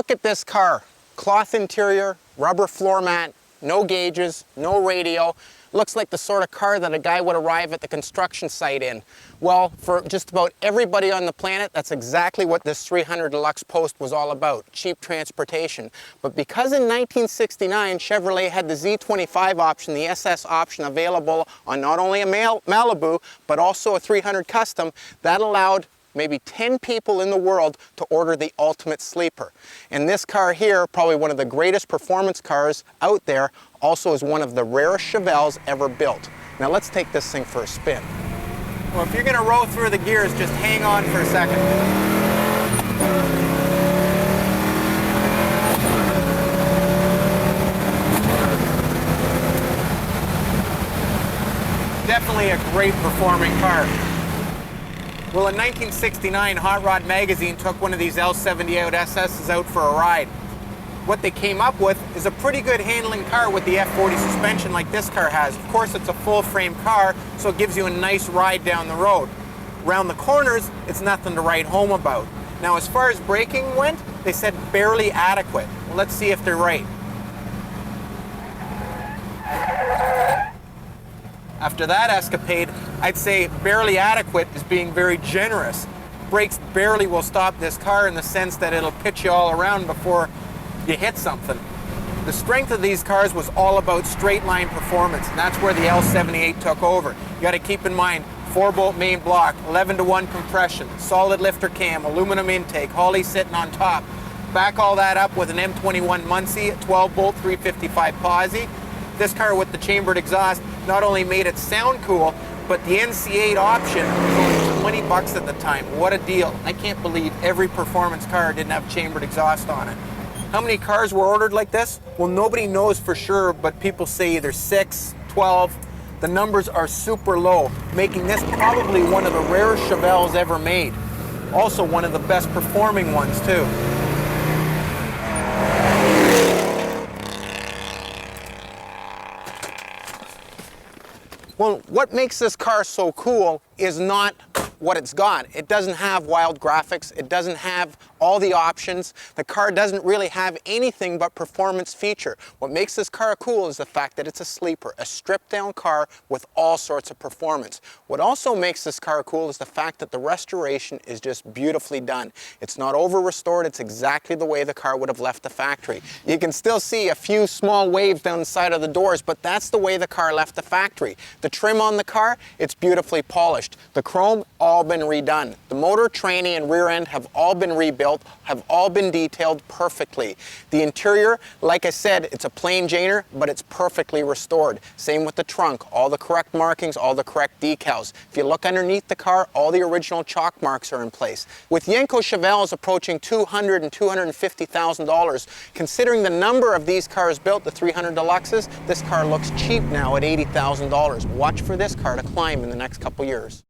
look at this car. Cloth interior, rubber floor mat, no gauges, no radio. Looks like the sort of car that a guy would arrive at the construction site in. Well, for just about everybody on the planet, that's exactly what this 300 Deluxe Post was all about, cheap transportation. But because in 1969, Chevrolet had the Z25 option, the SS option available on not only a Malibu, but also a 300 Custom, that allowed maybe 10 people in the world to order the ultimate sleeper. And this car here, probably one of the greatest performance cars out there, also is one of the rarest Chevelles ever built. Now let's take this thing for a spin. Well, if you're going to roll through the gears, just hang on for a second. Definitely a great performing car. Well, in 1969, Hot Rod Magazine took one of these L78 SS's out for a ride. What they came up with is a pretty good handling car with the F40 suspension like this car has. Of course, it's a full-frame car, so it gives you a nice ride down the road. Around the corners, it's nothing to write home about. Now, as far as braking went, they said barely adequate. Well, let's see if they're right. After that escapade, I'd say barely adequate is being very generous. Brakes barely will stop this car in the sense that it'll pitch you all around before you hit something. The strength of these cars was all about straight line performance, and that's where the L78 took over. You got to keep in mind, 4-bolt main block, 11-to-1 compression, solid lifter cam, aluminum intake, Holley sitting on top. Back all that up with an M21 Muncie, 12-bolt 355 posi. This car with the chambered exhaust not only made it sound cool, but the NC8 option was only 20 bucks at the time. What a deal. I can't believe every performance car didn't have chambered exhaust on it. How many cars were ordered like this? Well, nobody knows for sure, but people say either 6, 12. The numbers are super low, making this probably one of the rarest Chevelles ever made. Also one of the best performing ones too. Well, what makes this car so cool is not what it's got. It doesn't have wild graphics. It doesn't have all the options. The car doesn't really have anything but performance feature. What makes this car cool is the fact that it's a sleeper, a stripped down car with all sorts of performance. What also makes this car cool is the fact that the restoration is just beautifully done. It's not over restored. It's exactly the way the car would have left the factory. You can still see a few small waves down the side of the doors, but that's the way the car left the factory. The trim on the car, it's beautifully polished. The chrome, all been redone. The motor, tranny, and rear end have all been rebuilt, have all been detailed perfectly. The interior, like I said, it's a plain Janer, but it's perfectly restored. Same with the trunk, all the correct markings, all the correct decals. If you look underneath the car, all the original chalk marks are in place. With Yenko Chevelles approaching $200,000 and $250,000, considering the number of these cars built, the 300 Deluxes, this car looks cheap now at $80,000. Watch for this car to climb in the next couple years.